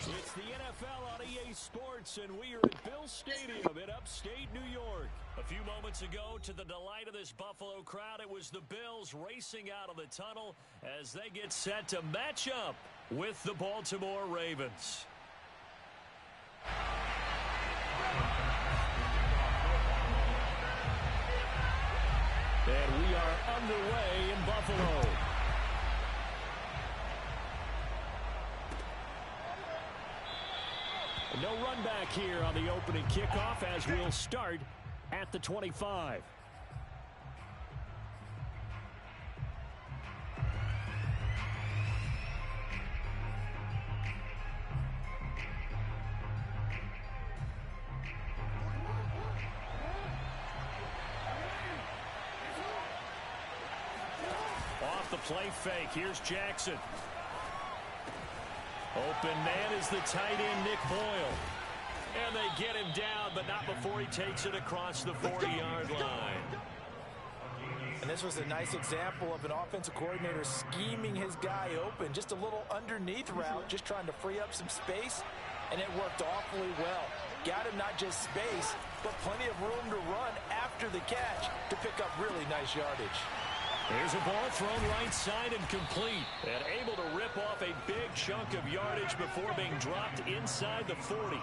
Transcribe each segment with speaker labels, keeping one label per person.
Speaker 1: It's the NFL on EA Sports, and we are at Bill Stadium in upstate New York. A few moments ago, to the delight of this Buffalo crowd, it was the Bills racing out of the tunnel as they get set to match up with the Baltimore Ravens. And we are underway in Buffalo. No run back here on the opening kickoff as we'll start at the 25. Off the play fake, here's Jackson. Open man is the tight end, Nick Boyle. And they get him down, but not before he takes it across the 40-yard line.
Speaker 2: And this was a nice example of an offensive coordinator scheming his guy open. Just a little underneath route, just trying to free up some space, and it worked awfully well. Got him not just space, but plenty of room to run after the catch to pick up really nice yardage.
Speaker 1: There's a ball thrown right side and complete. And able to rip off a big chunk of yardage before being dropped inside the 40.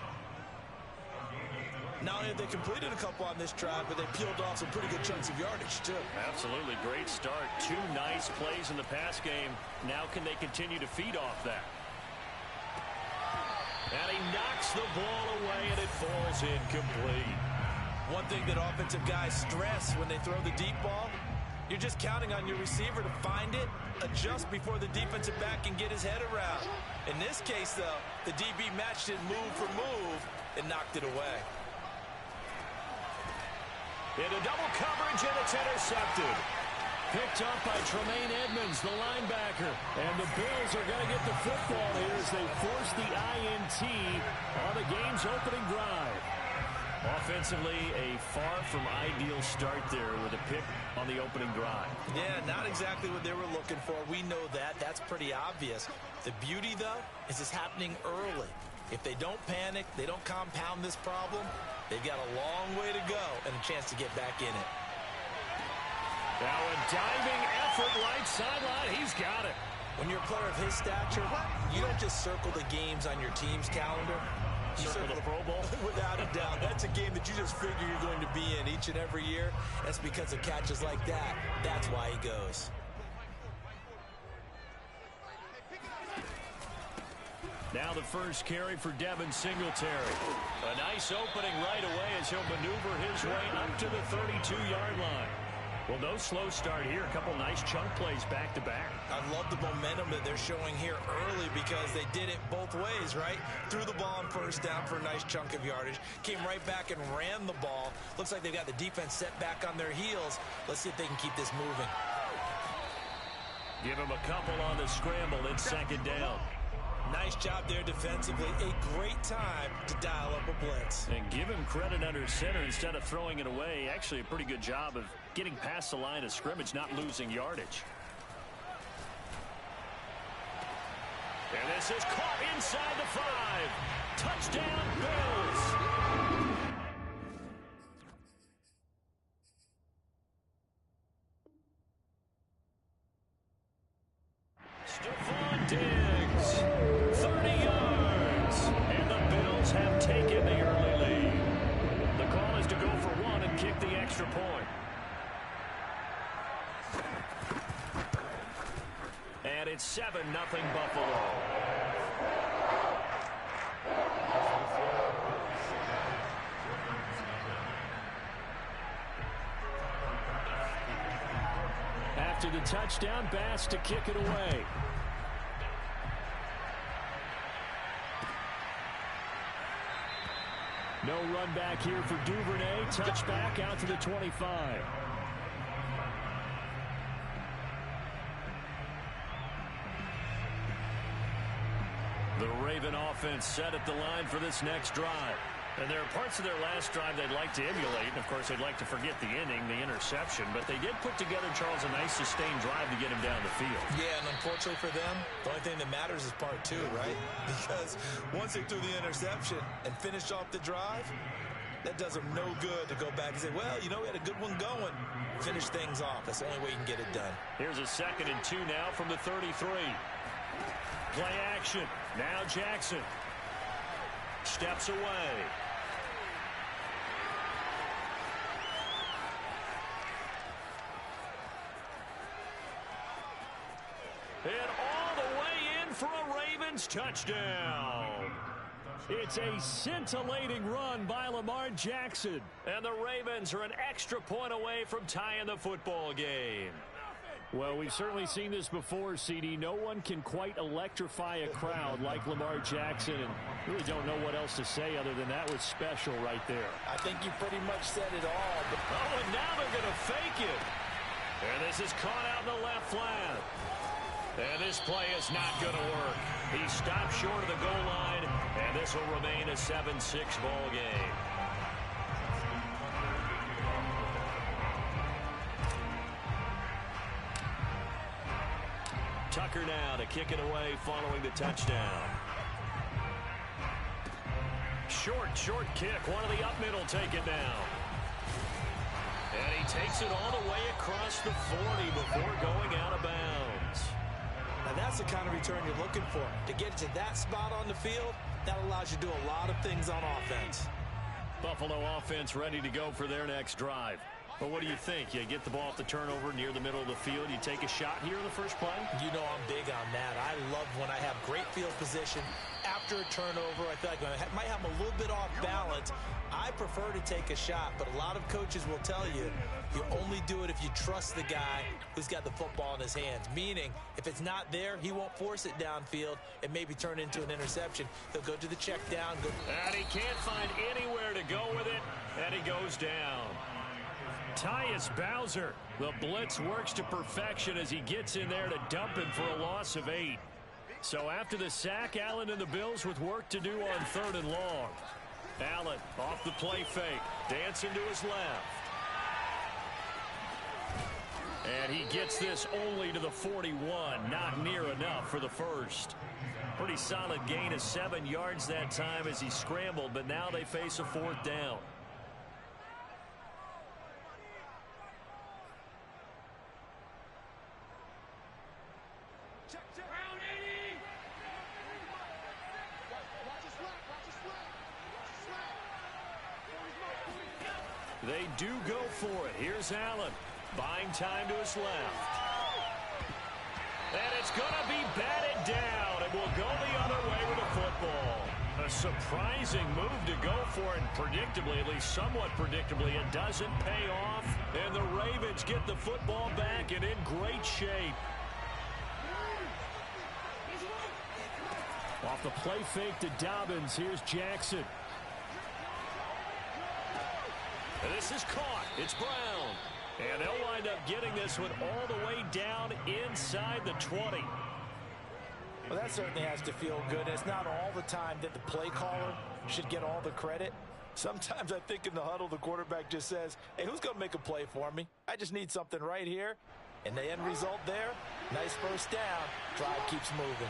Speaker 2: Not only have they completed a couple on this drive, but they peeled off some pretty good chunks of yardage, too.
Speaker 1: Absolutely. Great start. Two nice plays in the pass game. Now can they continue to feed off that? And he knocks the ball away, and it falls incomplete.
Speaker 2: One thing that offensive guys stress when they throw the deep ball, you're just counting on your receiver to find it, adjust before the defensive back can get his head around. In this case, though, the DB matched it move for move and knocked it away.
Speaker 1: Into double coverage, and it's intercepted. Picked up by Tremaine Edmonds, the linebacker. And the Bills are going to get the football here as they force the INT on the game's opening drive. Offensively, a far from ideal start there with a pick on the opening drive.
Speaker 2: Yeah, not exactly what they were looking for. We know that. That's pretty obvious. The beauty, though, is it's happening early. If they don't panic, they don't compound this problem, they've got a long way to go and a chance to get back in it.
Speaker 1: Now a diving effort right sideline. He's got it.
Speaker 2: When you're a player of his stature, you don't just circle the games on your team's calendar.
Speaker 1: Circle the Pro Bowl?
Speaker 2: Without a doubt. That's a game that you just figure you're going to be in each and every year. That's because of catches like that. That's why he goes.
Speaker 1: Now the first carry for Devin Singletary. A nice opening right away as he'll maneuver his way up to the 32-yard line. Well, no slow start here. A couple nice chunk plays back-to-back.
Speaker 2: I love the momentum that they're showing here early because they did it both ways, right? Threw the ball on first down for a nice chunk of yardage. Came right back and ran the ball. Looks like they've got the defense set back on their heels. Let's see if they can keep this moving.
Speaker 1: Give him a couple on the scramble. It's second down.
Speaker 2: Nice job there defensively. A great time to dial up a blitz.
Speaker 1: And give him credit under center instead of throwing it away. Actually, a pretty good job of getting past the line of scrimmage, not losing yardage. And this is caught inside the 5. Touchdown, Bills. Stephon Diggs, 30 yards, and the Bills have taken the early lead. The call is to go for one and kick the extra point. And it's 7-0 Buffalo. After the touchdown, Bass to kick it away. No run back here for Duvernay. Touchback out to the 25. The Raven offense set at the line for this next drive. And there are parts of their last drive they'd like to emulate. And, of course, they'd like to forget the inning, the interception. But they did put together, Charles, a nice sustained drive to get him down the field.
Speaker 2: Yeah, and unfortunately for them, the only thing that matters is part 2, right? Because once they threw the interception and finished off the drive, that does them no good to go back and say, well, you know, we had a good one going. Finish things off. That's the only way you can get it done.
Speaker 1: Here's a 2nd and 2 now from the 33. Play action. Now Jackson steps away. And all the way in for a Ravens touchdown. It's a scintillating run by Lamar Jackson. And the Ravens are an extra point away from tying the football game. Well, we've certainly seen this before, CD. No one can quite electrify a crowd like Lamar Jackson, and really don't know what else to say other than that was special right there.
Speaker 2: I think you pretty much said it all. But
Speaker 1: oh, and now they're going to fake it. And this is caught out in the left flat. And this play is not going to work. He stopped short of the goal line, and this will remain a 7-6 ball game. Tucker now to kick it away following the touchdown. Short kick. One of the up middle take it down. And he takes it all the way across the 40 before going out of bounds.
Speaker 2: Now that's the kind of return you're looking for. To get to that spot on the field, that allows you to do a lot of things on offense.
Speaker 1: Buffalo offense ready to go for their next drive. But what do you think? You get the ball off the turnover near the middle of the field. You take a shot here in the first play?
Speaker 2: You know I'm big on that. I love when I have great field position. After a turnover, I feel like I might have a little bit off balance. I prefer to take a shot, but a lot of coaches will tell you, you only do it if you trust the guy who's got the football in his hands. Meaning, if it's not there, he won't force it downfield and maybe turn into an interception. He'll go to the check down.
Speaker 1: And he can't find anywhere to go with it, and he goes down. Tyus Bowser, the blitz works to perfection as he gets in there to dump him for a loss of 8. So after the sack, Allen and the Bills with work to do on 3rd and long. Allen off the play fake, dancing to his left. And he gets this only to the 41, not near enough for the first. Pretty solid gain of 7 yards that time as he scrambled, but now they face a 4th down. They do go for it. Here's Allen. Buying time to his left. And it's going to be batted down. And will go the other way with a A surprising move to go for it, predictably, at least somewhat predictably. It doesn't pay off, and the Ravens get the football back and in great shape. Off the play fake to Dobbins, here's Jackson. And this is caught. It's Brown. And they'll wind up getting this one all the way down inside the 20.
Speaker 2: Well, that certainly has to feel good. It's not all the time that the play caller should get all the credit. Sometimes I think in the huddle, the quarterback just says, hey, who's going to make a play for me? I just need something right here. And the end result there, nice first down. Drive keeps moving.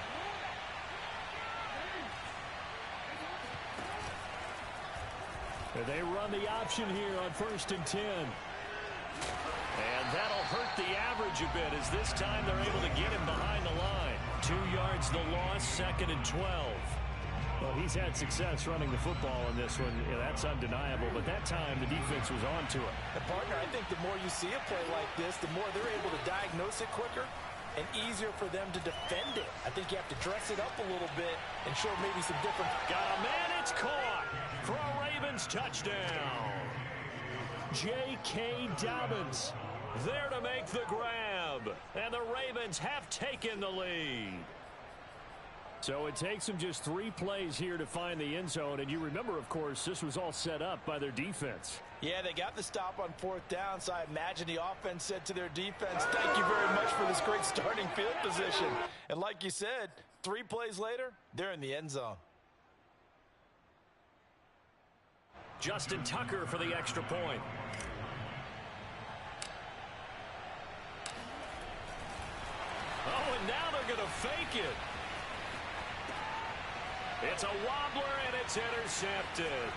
Speaker 1: They run the option here on 1st and 10. And that'll hurt the average a bit as this time they're able to get him behind the line. 2 yards the loss, 2nd and 12. Well, he's had success running the football in this one. Yeah, that's undeniable, but that time the defense was on to it.
Speaker 2: And partner, I think the more you see a play like this, the more they're able to diagnose it quicker and easier for them to defend it. I think you have to dress it up a little bit and show maybe some different...
Speaker 1: Got a man, it's caught for a Ravens touchdown. J.K. Dobbins there to make the grab. And the Ravens have taken the lead. So it takes them just 3 plays here to find the end zone. And you remember, of course, this was all set up by their defense.
Speaker 2: Yeah, they got the stop on 4th down, so I imagine the offense said to their defense, thank you very much for this great starting field position. And like you said, 3 plays later, they're in the end zone.
Speaker 1: Justin Tucker for the extra point. Oh, and now they're going to fake it. It's a wobbler, and it's intercepted.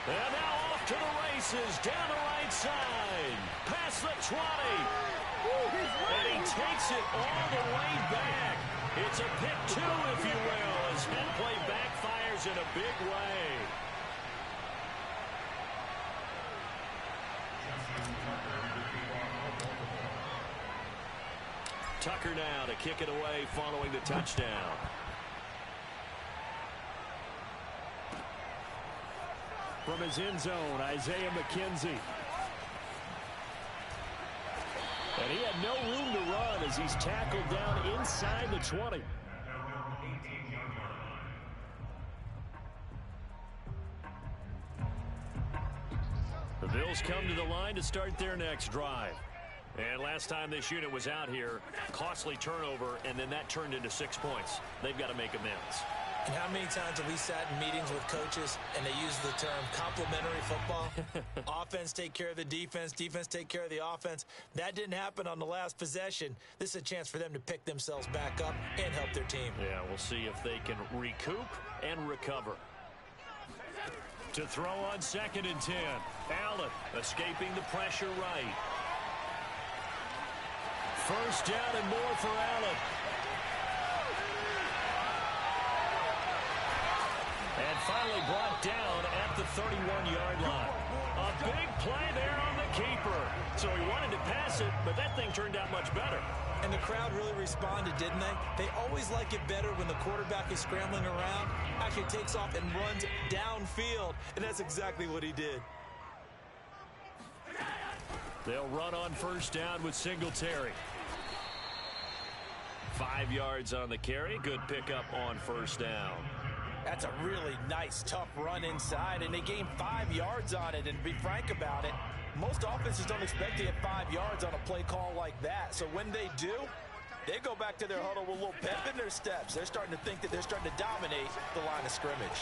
Speaker 1: And now off to the races, down the right side, past the 20. And he takes it all the way back. It's a pick 2, if you will, as that play backfires in a big way. Tucker now to kick it away following the touchdown. From his end zone, Isaiah McKenzie. And he had no room to run as he's tackled down inside the 20. The Bills come to the line to start their next drive. And last time this unit was out here, costly turnover, and then that turned into 6 points. They've got to make amends.
Speaker 2: And how many times have we sat in meetings with coaches and they use the term complementary football? Offense take care of the defense, defense take care of the offense. That didn't happen on the last possession. This is a chance for them to pick themselves back up and help their team.
Speaker 1: Yeah, we'll see if they can recoup and recover. To throw on 2nd and 10. Allen escaping the pressure right. First down and more for Allen. And finally brought down at the 31-yard line. A big play there on the keeper. So he wanted to pass it, but that thing turned out much better.
Speaker 2: And the crowd really responded, didn't they? They always like it better when the quarterback is scrambling around, actually takes off and runs downfield. And that's exactly what he did.
Speaker 1: They'll run on first down with Singletary. 5 yards on the carry. Good pickup on first down.
Speaker 2: That's a really nice, tough run inside, and they gained 5 yards on it. And to be frank about it, most offenses don't expect to get 5 yards on a play call like that. So when they do, they go back to their huddle with a little pep in their steps. They're starting to think that they're starting to dominate the line of scrimmage.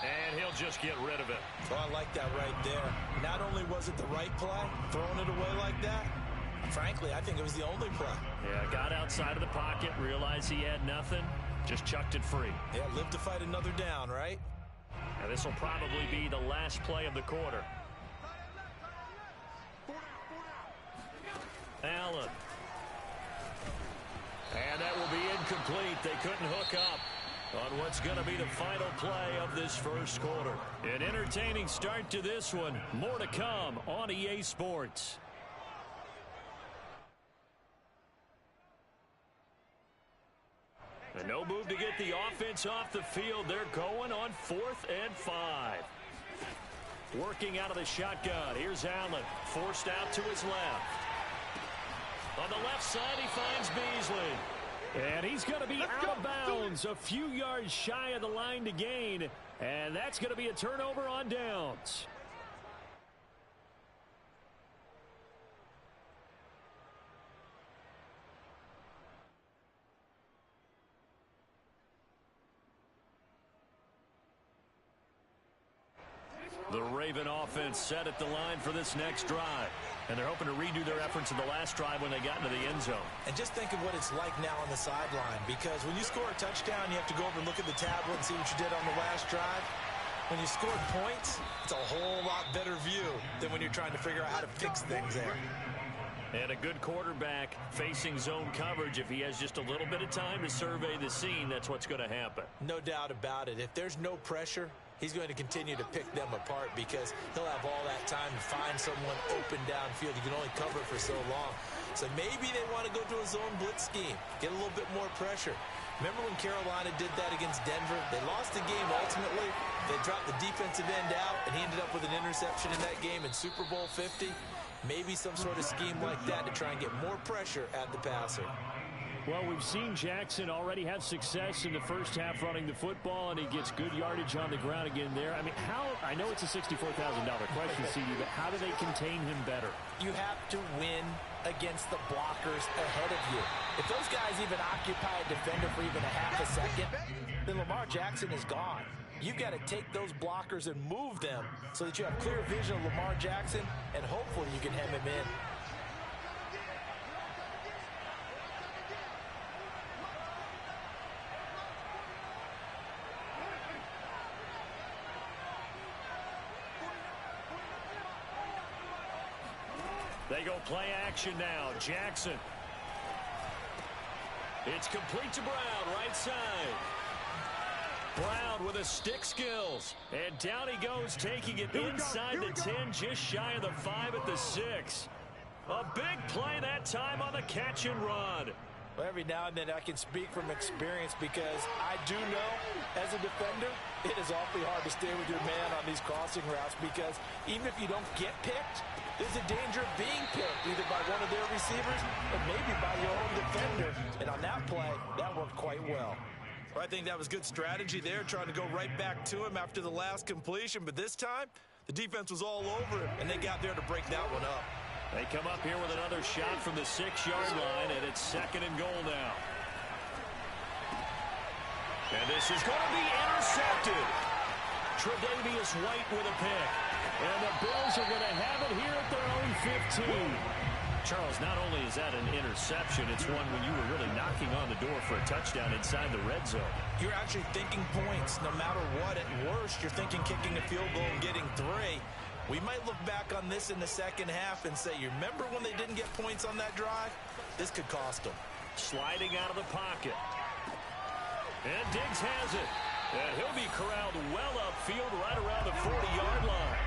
Speaker 1: And he'll just get rid of it.
Speaker 2: Oh, I like that right there. Not only was it the right play, throwing it away like that, frankly, I think it was the only play.
Speaker 1: Yeah, got outside of the pocket, realized he had nothing, just chucked it free.
Speaker 2: Yeah, live to fight another down, right?
Speaker 1: Now this will probably be the last play of the quarter. Allen. And that will be incomplete. They couldn't hook up on what's going to be the final play of this first quarter. An entertaining start to this one. More to come on EA Sports. And no move to get the offense off the field. They're going on 4th and 5. Working out of the shotgun. Here's Allen. Forced out to his left. On the left side, he finds Beasley. And he's going to be out of bounds. A few yards shy of the line to gain. And that's going to be a turnover on downs. The Raven offense set at the line for this next drive. And they're hoping to redo their efforts in the last drive when they got into the end zone.
Speaker 2: And just think of what it's like now on the sideline. Because when you score a touchdown, you have to go over and look at the tablet and see what you did on the last drive. When you scored points, it's a whole lot better view than when you're trying to figure out how to fix things there.
Speaker 1: And a good quarterback facing zone coverage. If he has just a little bit of time to survey the scene, that's what's going to happen.
Speaker 2: No doubt about it. If there's no pressure, he's going to continue to pick them apart because he'll have all that time to find someone open downfield. You can only cover it for so long. So maybe they want to go to a zone blitz scheme, get a little bit more pressure. Remember when Carolina did that against Denver? They lost the game ultimately. They dropped the defensive end out, and he ended up with an interception in that game in Super Bowl 50. Maybe some sort of scheme like that to try and get more pressure at the passer.
Speaker 1: Well, we've seen Jackson already have success in the first half running the football, and he gets good yardage on the ground again there. I mean, I know it's a $64,000 question, CD, but how do they contain him better?
Speaker 2: You have to win against the blockers ahead of you. If those guys even occupy a defender for even a half a second, then Lamar Jackson is gone. You've got to take those blockers and move them so that you have clear vision of Lamar Jackson, and hopefully you can hem him in.
Speaker 1: They go play action now. Jackson. It's complete to Brown, right side. Brown with his stick skills. And down he goes, taking it inside the 10, just shy of the 5 at the 6. A big play that time on the catch and run.
Speaker 2: Well, every now and then I can speak from experience because I do know, as a defender, it is awfully hard to stay with your man on these crossing routes because even if you don't get picked, there's a danger of being picked either by one of their receivers or maybe by your own defender. And on that play, that worked quite well.
Speaker 3: Well, I think that was good strategy there, trying to go right back to him after the last completion. But this time, the defense was all over him, and they got there to break that one up.
Speaker 1: They come up here with another shot from the 6-yard line, and it's 2nd and goal now. And this is going to be intercepted. Tre'Davious White with a pick. And the Bills are going to have it here at their own 15. Charles, not only is that an interception, it's one when you were really knocking on the door for a touchdown inside the red zone.
Speaker 2: You're actually thinking points no matter what. At worst, you're thinking kicking a field goal and getting 3. We might look back on this in the second half and say, you remember when they didn't get points on that drive? This could cost them.
Speaker 1: Sliding out of the pocket. And Diggs has it. And he'll be corralled well upfield right around the 40-yard line.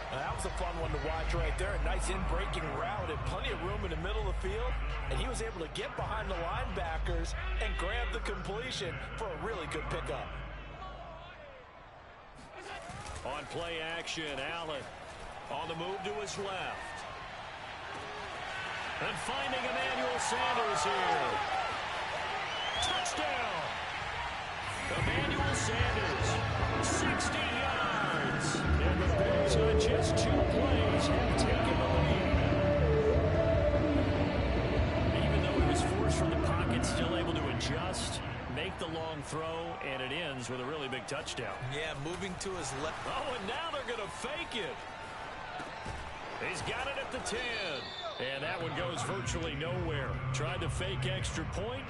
Speaker 2: Now, that was a fun one to watch right there. A nice in-breaking route and plenty of room in the middle of the field. And he was able to get behind the linebackers and grab the completion for a really good pickup.
Speaker 1: On play action, Allen on the move to his left. And finding Emmanuel Sanders here. Touchdown! Emmanuel Sanders, 60 yards. And the Bills on just 2 plays have taken the lead. Even though he was forced from the pocket, still able to adjust, make the long throw, and it ends with a really big touchdown.
Speaker 2: Yeah, moving to his left.
Speaker 1: Oh, and now they're going to fake it. He's got it at the 10. And that one goes virtually nowhere. Tried to fake extra point,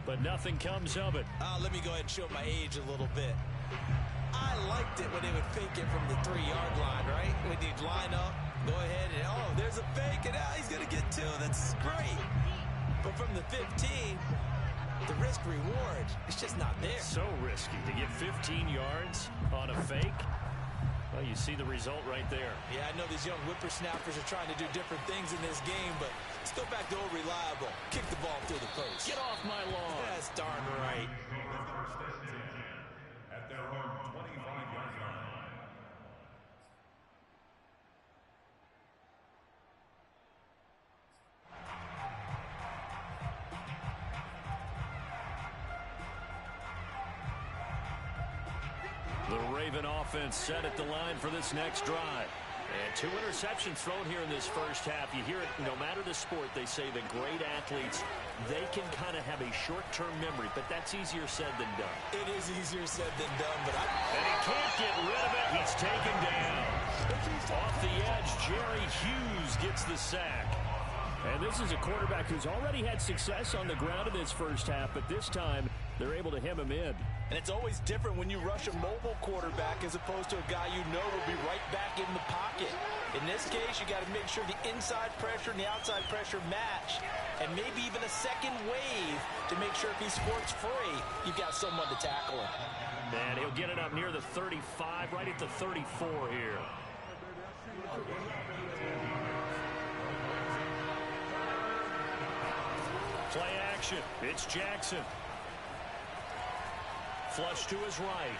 Speaker 1: but nothing comes of it.
Speaker 2: Let me go ahead and show my age a little bit. I liked it when they would fake it from the 3-yard line, right? When you'd line up, go ahead and, oh, there's a fake, and now he's going to get 2. That's great. But from the 15, the risk-reward, it's just not there.
Speaker 1: So risky to get 15 yards on a fake. Well, you see the result right there.
Speaker 2: Yeah, I know these young whippersnappers are trying to do different things in this game, but let's go back to old reliable. Kick the ball through the post.
Speaker 1: Get off my lawn.
Speaker 2: That's darn right.
Speaker 4: At their own 25-yard line.
Speaker 1: The Raven offense set at the line for this next drive. And 2 interceptions thrown here in this first half. You hear it, no matter the sport, they say the great athletes, they can kind of have a short-term memory, but that's easier said than done.
Speaker 2: It is easier said than done, but
Speaker 1: And he can't get rid of it. He's taken down. Off the edge, Jerry Hughes gets the sack. And this is a quarterback who's already had success on the ground in this first half, but this time they're able to hem him in.
Speaker 2: And it's always different when you rush a mobile quarterback as opposed to a guy you know will be right back in the pocket. In this case, you got to make sure the inside pressure and the outside pressure match, and maybe even a second wave to make sure if he squirts free, you've got someone to tackle him.
Speaker 1: And he'll get it up near the 35, right at the 34 here. Play action. It's Jackson. Flush to his right.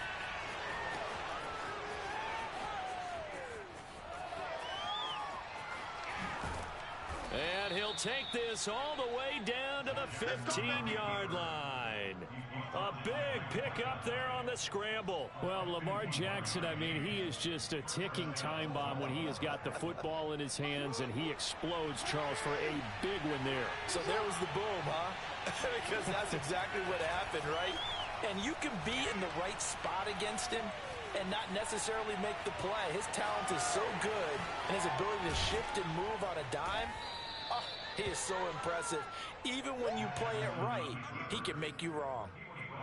Speaker 1: And he'll take this all the way down to the 15-yard line. A big pickup there on the scramble. Well, Lamar Jackson, I mean, he is just a ticking time bomb when he has got the football in his hands, and he explodes, Charles, for a big one there.
Speaker 2: So there was the boom, huh? Because that's exactly what happened, right? And you can be in the right spot against him and not necessarily make the play. His talent is so good, and his ability to shift and move on a dime, oh, he is so impressive. Even when you play it right, he can make you wrong.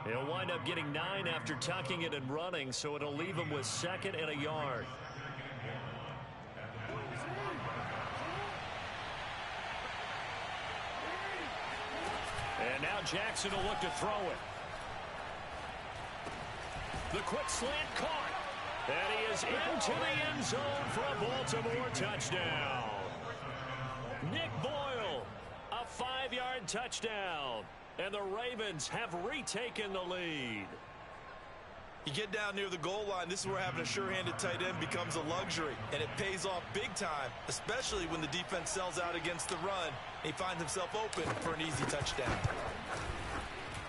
Speaker 1: He'll wind up getting 9 after tucking it and running, so it'll leave him with 2nd and a yard. And now Jackson will look to throw it. The quick slant caught. And he is into the end zone for a Baltimore touchdown. Nick Boyle, a 5-yard touchdown. And the Ravens have retaken the lead.
Speaker 3: You get down near the goal line, this is where having a sure-handed tight end becomes a luxury, and it pays off big time, especially when the defense sells out against the run. He finds himself open for an easy touchdown.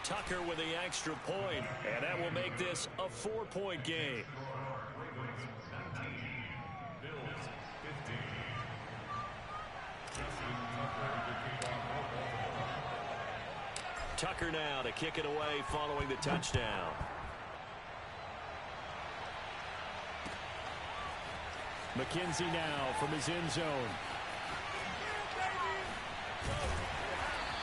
Speaker 1: Tucker with the extra point, and that will make this a 4-point game. Tucker now to kick it away following the touchdown. McKenzie now from his end zone.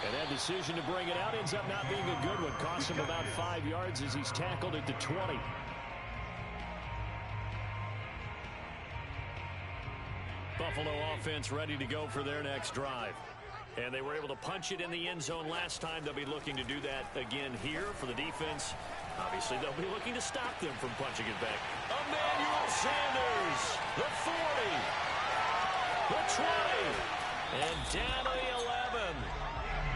Speaker 1: And that decision to bring it out ends up not being a good one. Costs him about 5 yards as he's tackled at the 20. Buffalo offense ready to go for their next drive. And they were able to punch it in the end zone last time. They'll be looking to do that again here for the defense. Obviously, they'll be looking to stop them from punching it back. Emmanuel Sanders, the 40, the 20, and down to the 11.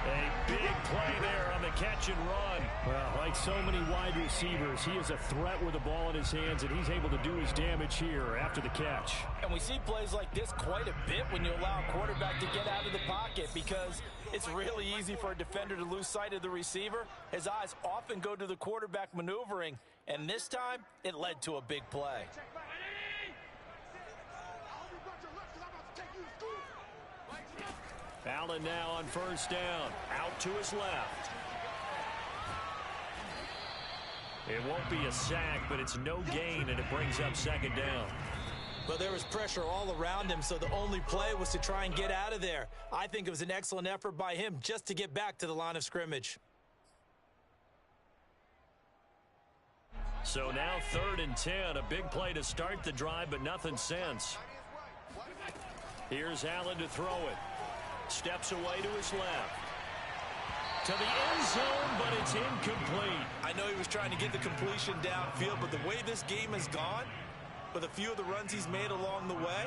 Speaker 1: A big play there on the catch and run. Well, like so many wide receivers, he is a threat with the ball in his hands, and he's able to do his damage here after the catch.
Speaker 2: And we see plays like this quite a bit when you allow a quarterback to get out of the pocket, because it's really easy for a defender to lose sight of the receiver. His eyes often go to the quarterback maneuvering, and this time it led to a big play.
Speaker 1: Allen now on first down, out to his left. It won't be a sack, but it's no gain, and it brings up 2nd down.
Speaker 2: But there was pressure all around him, so the only play was to try and get out of there. I think it was an excellent effort by him just to get back to the line of scrimmage.
Speaker 1: So now 3rd and 10, a big play to start the drive, but nothing since. Here's Allen to throw it. Steps away to his left. To the end zone, but it's incomplete.
Speaker 3: I know he was trying to get the completion downfield, but the way this game has gone,
Speaker 2: with a few of the runs he's made along the way.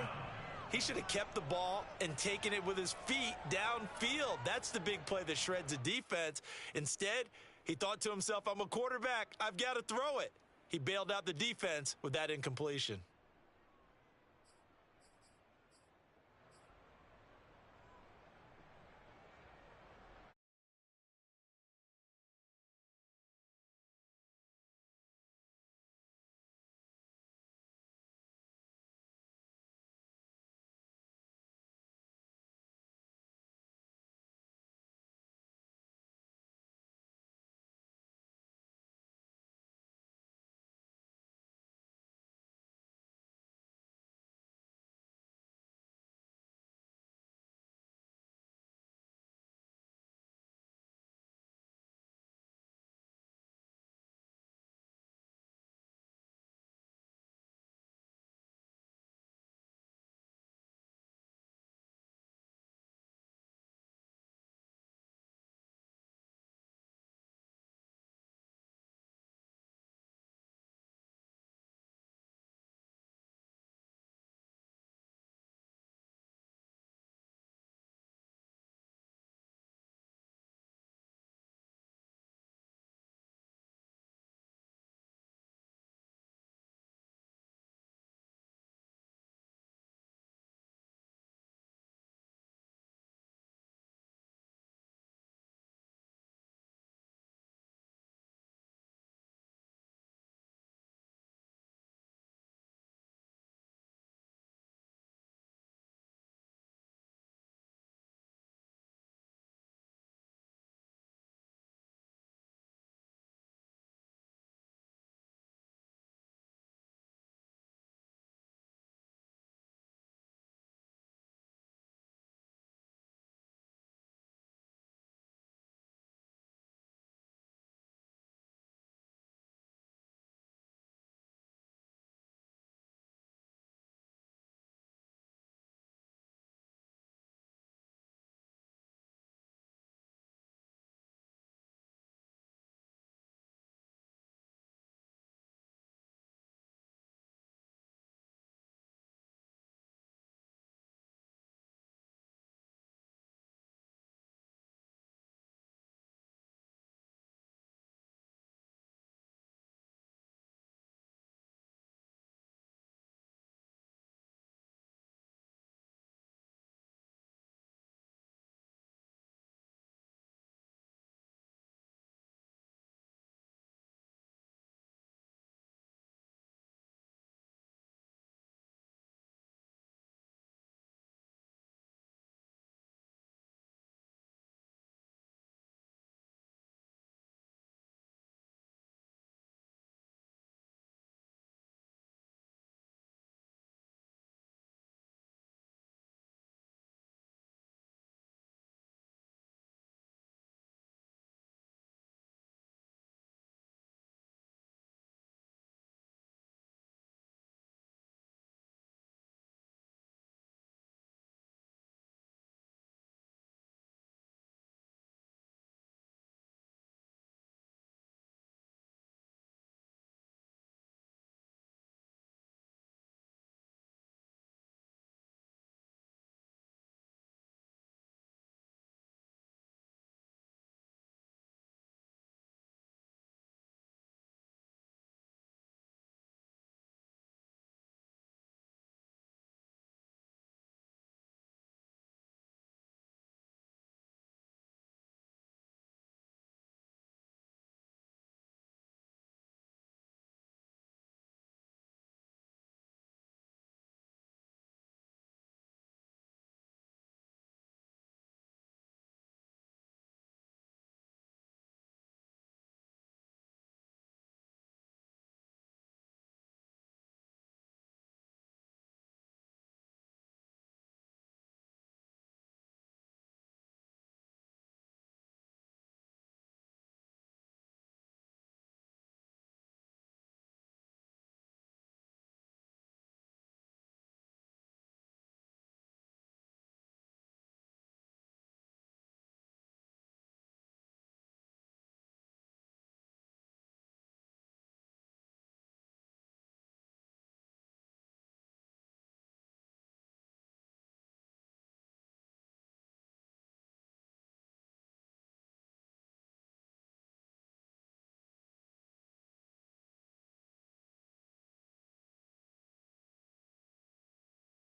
Speaker 2: He should have kept the ball and taken it with his feet downfield. That's the big play that shreds a defense. Instead, he thought to himself, I'm a quarterback. I've got to throw it. He bailed out the defense with that incompletion.